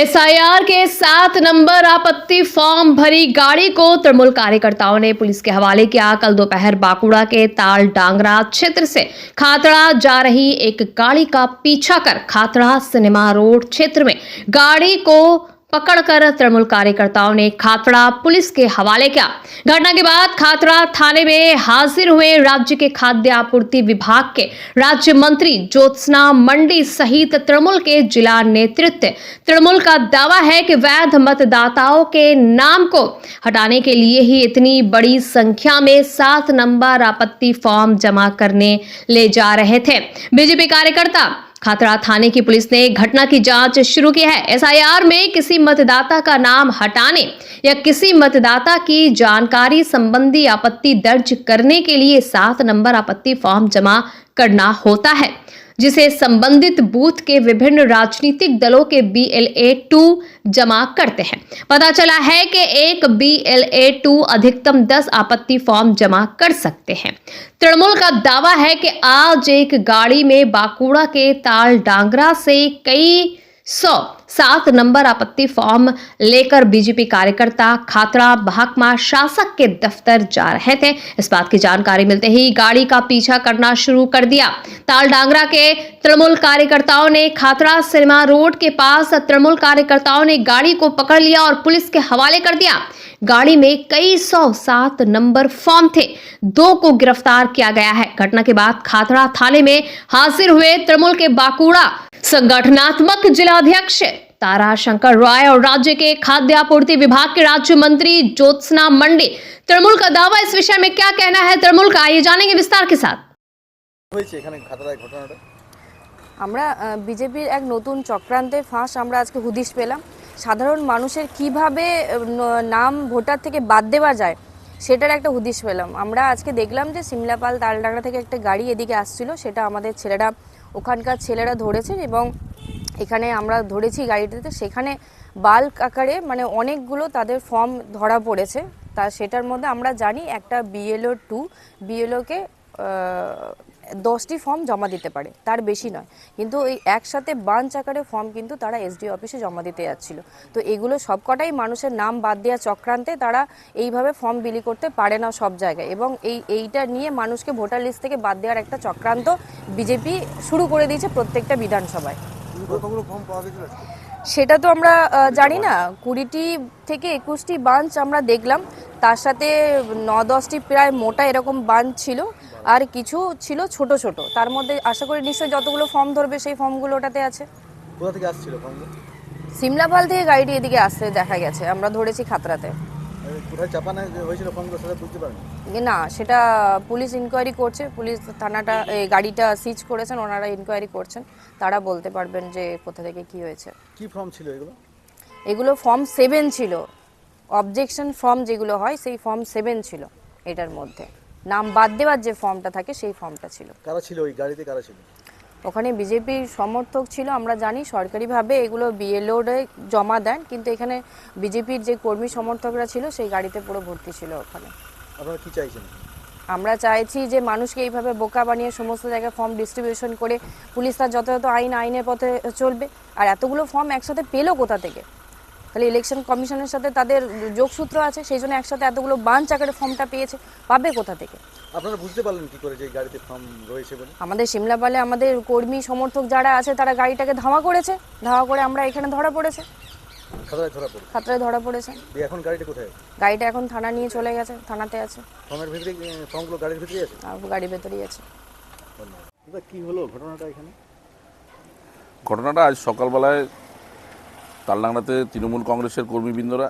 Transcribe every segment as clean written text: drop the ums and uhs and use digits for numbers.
SIR के 7 number आपत्ति form भरी गाड़ी को तृणमूल कार्यकर्ताओं ने पुलिस के हवाले किया। कल दोपहर बांकुड़ा के ताल डांगरा क्षेत्र से खातड़ा जा रही एक गाड़ी का पीछा कर खातड़ा सिनेमा रोड क्षेत्र में गाड़ी को पकड़कर तृणमूल कार्यकर्ताओं ने खातड़ा पुलिस के हवाले किया। घटना के बाद खातड़ा थाने में हाजिर हुए राज्य के खाद्य आपूर्ति विभाग के राज्य मंत्री ज्योत्सना मंडी सहित तृणमूल के जिला नेतृत्व। तृणमूल का दावा है कि वैध मतदाताओं के नाम को हटाने के लिए ही इतनी बड़ी संख्या में 7 नंबर आपत्ति फॉर्म जमा करने ले जा रहे थे। बीजेपी कार्यकर्ता खातड़ा थाने की पुलिस ने घटना की जांच शुरू की है। एसआईआर में किसी मतदाता का नाम हटाने या किसी मतदाता की जानकारी संबंधी आपत्ति दर्ज करने के लिए 7 नंबर आपत्ति फॉर्म जमा करना होता है, जिसे संबंधित बूथ के विभिन्न राजनीतिक दलों के BLA-2 जमा करते हैं। पता चला है कि एक BLA-2 अधिकतम 10 आपत्ति फॉर्म जमा कर सकते हैं। तृणमूल का दावा है कि आज एक गाड़ी में बांकुड़ा के ताल डांगरा से कई 7 नंबर आपत्ति फॉर्म लेकर बीजेपी कार्यकर्ता खातड़ा महकमा शासक के दफ्तर जा रहे थे। इस बात की जानकारी मिलते ही गाड़ी का पीछा करना शुरू कर दिया। ताल डांगरा के तृणमूल कार्यकर्ताओं ने खातड़ा सिनेमा रोड के पास तृणमूल कार्यकर्ताओं ने गाड़ी को पकड़ लिया और पुलिस के हवाले कर दिया। गाड़ी में कई 7 नंबर फॉर्म थे। 2 को गिरफ्तार किया गया है। घटना के बाद खातड़ा थाने में हाजिर हुए तृणमूल के बांकुड़ा संगठनात्मक जिलाध्यक्ष तारा शंकर राय और राज्य के खाद्य आपूर्ति विभाग के राज्य मंत्री ज्योत्सना मंडी। तृणमूल का दावा इस विषय में क्या कहना है तृणमूल का, ये जानेंगे विस्तार के साथ। আমরা বিজেপির এক নতুন চক্রান্তে ফাঁস আমরা আজকে হুদিশ পেলাম। সাধারণ মানুষের কিভাবে নাম ভোটার থেকে বাদ দেওয়া যায় সেটার একটা হুদিশ পেলাম। আমরা আজকে দেখলাম যে সিমলাপাল তালডাংরা থেকে একটা গাড়ি এদিকে আসছিল, সেটা আমাদের ছেলেরা ওখানকার ছেলেরা ধরেছে এবং এখানে আমরা ধরেছি গাড়িটাতে। সেখানে বাল্ক আকারে মানে অনেকগুলো তাদের ফর্ম ধরা পড়েছে। তা সেটার মধ্যে আমরা জানি একটা BLO-2 BLO-কে 10টি ফর্ম জমা দিতে পারে, তার বেশি নয়। কিন্তু এই একসাথে বাঞ্চ আকারে ফর্ম কিন্তু তারা SDO অফিসে জমা দিতে যাচ্ছিল। তো এগুলো সবকটাই মানুষের নাম বাদ দেওয়া চক্রান্তে। তারা এইভাবে ফর্ম বিলি করতে পারে না সব জায়গায় এবং এইটা নিয়ে মানুষকে ভোটার লিস্ট থেকে বাদ দেওয়ার একটা চক্রান্ত বিজেপি শুরু করে দিয়েছে প্রত্যেকটা বিধানসভায়। সেটা তো আমরা জানি না। 20টি থেকে 21টি বাঞ্চ আমরা দেখলাম, তার সাথে 9-10টি প্রায় মোটা এরকম বাঞ্চ ছিল আর কিছু ছিল ছোট ছোট। তার মধ্যে আশা করি নিশ্চয়ই যতগুলো ফর্ম ধরবে সেই ফর্মগুলো ওটাতে আছে। কোথা থেকে আসছিল ফর্মগুলো? সিমলাপাল থেকে গাড়িটি এদিকে আসতে দেখা গেছে, আমরা ধরেছি খাতড়াতে। কোথায় চাপানো হয়েছিল ফর্মগুলো সেটা বুঝতে পারেন না, সেটা পুলিশ ইনকোয়ারি করছে। পুলিশ থানাটা গাড়িটা সিজ করেছেন, ওনারা ইনকোয়ারি করছেন, তারা বলতে পারবেন যে কোথা থেকে কি হয়েছে। কি ফর্ম ছিল এগুলো? এগুলো ফর্ম 7 ছিল। অবজেকশন ফর্ম যেগুলো হয় সেই ফর্ম 7 ছিল। এটার মধ্যে নাম বাদ দেওয়ার যে ফর্মটা থাকে সেই ফর্মটা ছিল। কারা ছিল ওই গাড়িতে? কারা ছিল ওখানে? বিজেপির সমর্থক ছিল। আমরা জানি সরকারিভাবে এগুলো BLO-তে জমা দেন, কিন্তু এখানে বিজেপির যে কর্মী সমর্থকরা ছিল সেই গাড়িতে পুরো ভর্তি ছিল ওখানে। আপনারা কি চাইছেন? আমরা চাইছি যে মানুষকে এইভাবে বোকা বানিয়ে সমস্ত জায়গায় ফর্ম ডিস্ট্রিবিউশন করে পুলিশ তার যথাযথ আইনের পথে চলবে। আর এতগুলো ফর্ম একসাথে পেলো কোথা থেকে? তাহলে ইলেকশন কমিশনের সাথে তাদের যোগসূত্র আছে, সেই জন্য একসাথে এতগুলো বাঞ্চ আকারে ফর্মটা পেয়েছে। পাবে কোথা থেকে? আপনারা বুঝতে পারলেন কি করে যে গাড়িতে ফর্ম রয়েছে বলে? আমাদের সিমলাপালে আমাদের কর্মী সমর্থক যারা আছে তারা গাড়িটাকে ধাওয়া করেছে, ধাওয়া করে আমরা এখানে ধরা পড়েছে। খাতড়ায় ধরা পড়েছে। এখন গাড়িটা কোথায়? গাড়িটা এখন থানা নিয়ে চলে গেছে, থানাতে আছে। ফর্মের ভিতরে ফর্মগুলো গাড়ির ভিতরেই আছে? গাড়ির ভেতরেই আছে। কি হলো ঘটনাটা এখানে? ঘটনাটা আজ সকালবেলায় তালডাংরাতে তৃণমূল কংগ্রেসের কর্মীবৃন্দরা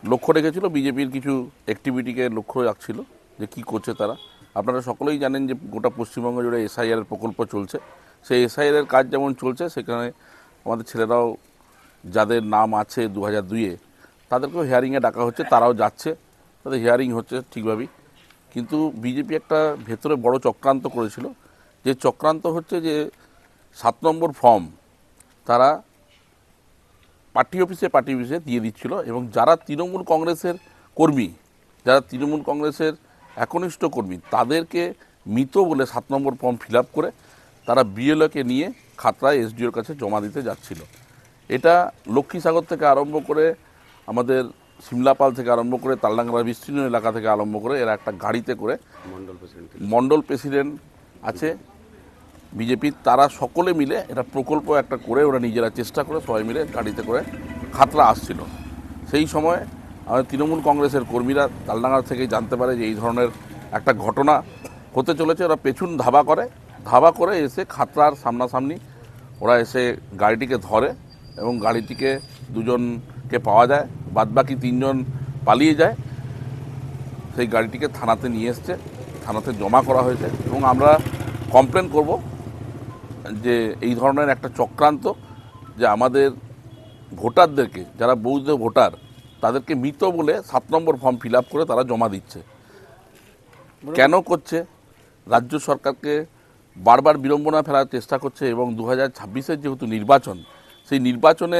লক্ষ্য রেখেছিল, বিজেপির কিছু অ্যাক্টিভিটিকে লক্ষ্য রাখছিল যে কী করছে তারা। আপনারা সকলেই জানেন যে গোটা পশ্চিমবঙ্গ জুড়ে SIR প্রকল্প চলছে। সেই SIR কাজ যেমন চলছে, সেখানে আমাদের ছেলেরাও যাদের নাম আছে 2002-এ তাদেরকেও হিয়ারিংয়ে ডাকা হচ্ছে, তারাও যাচ্ছে, তাদের হিয়ারিং হচ্ছে ঠিকভাবেই। কিন্তু বিজেপি একটা ভেতরে বড় চক্রান্ত করেছিল। যে চক্রান্ত হচ্ছে যে 7 নম্বর ফর্ম তারা পার্টি অফিসে দিয়ে দিচ্ছিল এবং যারা তৃণমূল কংগ্রেসের কর্মী, যারা তৃণমূল কংগ্রেসের একনিষ্ঠ কর্মী, তাদেরকে মৃত বলে 7 নম্বর ফর্ম ফিল আপ করে তারা BLO-কে নিয়ে খাতড়ায় SDO-র কাছে জমা দিতে যাচ্ছিল। এটা লক্ষ্মীসাগর থেকে আরম্ভ করে আমাদের সিমলাপাল থেকে আরম্ভ করে তালডাংরা বিস্তীর্ণ এলাকা থেকে আরম্ভ করে এরা একটা গাড়িতে করে মণ্ডল প্রেসিডেন্ট আছে বিজেপির, তারা সকলে মিলে এটা প্রকল্প একটা করে ওরা নিজেরা চেষ্টা করে সবাই মিলে গাড়িতে করে খাতড়া আসছিল। সেই সময় আমাদের তৃণমূল কংগ্রেসের কর্মীরা তালডাঙ্গা থেকে জানতে পারে যে এই ধরনের একটা ঘটনা হতে চলেছে। ওরা পেছন ধাবা করে এসে খাতড়ার সামনাসামনি ওরা এসে গাড়িটিকে ধরে এবং গাড়িটিকে দুজনকে পাওয়া যায়, বাদবাকি তিনজন পালিয়ে যায়। সেই গাড়িটিকে থানাতে নিয়ে এসছে, থানাতে জমা করা হয়েছে এবং আমরা কমপ্লেন করব যে এই ধরনের একটা চক্রান্ত, যে আমাদের ভোটারদেরকে, যারা বৈধ ভোটার তাদেরকে মৃত বলে 7 নম্বর ফর্ম ফিল আপ করে তারা জমা দিচ্ছে। কেন করছে? রাজ্য সরকারকে বারবার বিড়ম্বনা ফেলার চেষ্টা করছে এবং 2026-এর যেহেতু নির্বাচন, সেই নির্বাচনে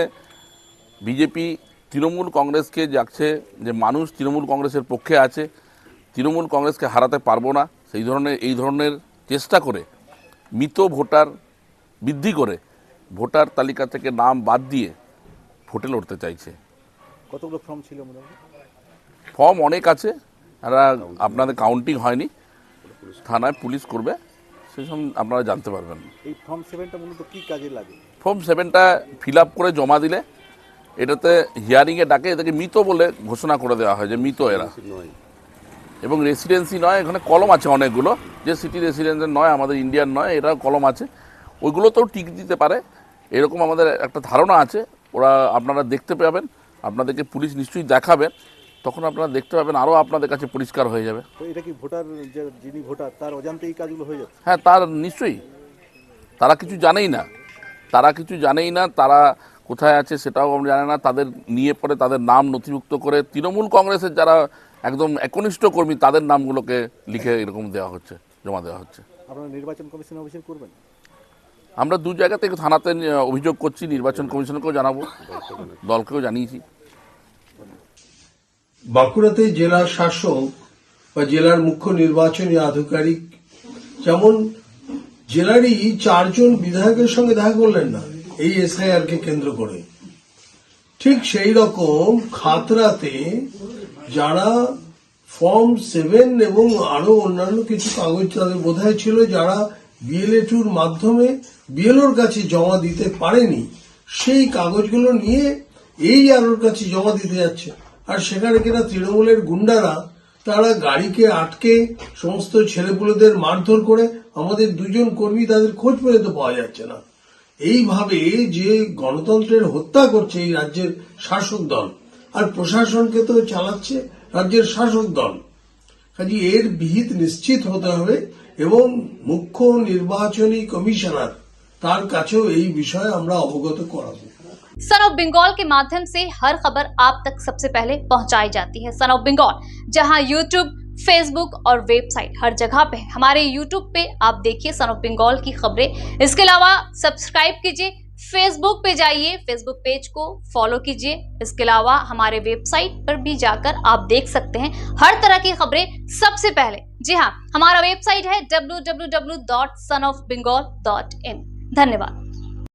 বিজেপি তৃণমূল কংগ্রেসকে যাচ্ছে যে মানুষ তৃণমূল কংগ্রেসের পক্ষে আছে, তৃণমূল কংগ্রেসকে হারাতে পারবো না, এই ধরনের চেষ্টা করে মৃত ভোটার বৃদ্ধি করে ভোটার তালিকা থেকে নাম বাদ দিয়ে ভোটে লড়তে চাইছে। কতগুলো ফর্ম ছিল মোটামুটি? ফর্ম অনেক আছে, এরা আপনাদের কাউন্টিং হয়নি, থানায় পুলিশ করবে, সেসব আপনারা জানতে পারবেন। এই ফর্ম 7টা মূলত কী কাজে লাগে? ফর্ম 7টা ফিল আপ করে জমা দিলে এটাতে হিয়ারিংয়ে ডাকে, এটাকে মৃত বলে ঘোষণা করে দেওয়া হয় যে মৃত এরা, এবং রেসিডেন্সি নয়, এখানে কলম আছে অনেকগুলো, যে সিটি রেসিডেন্সের নয়, আমাদের ইন্ডিয়ান নয়, এরা কলম আছে, ওইগুলোতেও টিক দিতে পারে এরকম আমাদের একটা ধারণা আছে। ওরা আপনারা দেখতে পাবেন, আপনাদেরকে পুলিশ নিশ্চয়ই দেখাবেন, তখন আপনারা দেখতে পাবেন, আরও আপনাদের কাছে পরিষ্কার হয়ে যাবে। তো এটা কি ভোটার, যিনি ভোটার তার অজান্তে এই কাজগুলো হয়ে যাচ্ছে? হ্যাঁ, তার নিশ্চয়ই, তারা কিছু জানেই না, তারা কোথায় আছে সেটাও আমরা জানে না, তাদের নিয়ে পরে তাদের নাম নথিভুক্ত করে তৃণমূল কংগ্রেসের যারা একদম একনিষ্ঠ কর্মী তাদের নামগুলোকে লিখে এরকম জমা দেওয়া হচ্ছে। আপনারা নির্বাচন কমিশনে অভিযোগ করবেন? আমরা 2 জায়গা থেকে থানাতে অভিযোগ করছি, নির্বাচন কমিশনকেও জানাবো, দলকেও জানিয়েছি। বাঁকুড়াতে জেলা শাসক বা জেলার মুখ্য নির্বাচনী আধিকারিক যেমন জেলারই 4 জন বিধায়কের সঙ্গে দেখা করলেন না এই এসআইআর কে কেন্দ্র করে, ঠিক সেই রকম খাতড়াতে যারা ফর্ম 7 এবং আরো অন্যান্য কিছু কাগজ তাদের বোধহয় ছিল, যারা বিএলএ-2-র মাধ্যমে বিএলওর কাছে জমা দিতে পারেনি, সেই কাগজগুলো নিয়ে এই আরোর কাছে জমা দিতে যাচ্ছে। আর সেখানে কিনা তৃণমূলের গুন্ডারা তারা গাড়িকে আটকে সমস্ত ছেলেপুলেদের মারধর করে, আমাদের 2 জন কর্মী তাদের খোঁজ পর্যন্ত পাওয়া যাচ্ছে না। এইভাবে যে গণতন্ত্রের হত্যা করছে এই রাজ্যের শাসক দল, আর প্রশাসনকে তো চালাচ্ছে রাজ্যের শাসক দল, কাজে এর বিহিত নিশ্চিত হতে হবে এবং মুখ্য নির্বাচনী কমিশনার তার কাছেও এই বিষয়ে আমরা অবগত করাবো। सन ऑफ बंगाल के माध्यम से हर खबर आप तक सबसे पहले पहुंचाई जाती है। सन ऑफ बंगाल जहां यूट्यूब, फेसबुक और वेबसाइट हर जगह पे है। हमारे यूट्यूब पे आप देखिए सन ऑफ बंगाल की खबरें। इसके अलावा सब्सक्राइब कीजिए, फेसबुक पे जाइए, फेसबुक पेज को फॉलो कीजिए। इसके अलावा हमारे वेबसाइट पर भी जाकर आप देख सकते हैं हर तरह की खबरें सबसे पहले। जी हाँ, हमारा वेबसाइट है www.sonofbengal.in। धन्यवाद।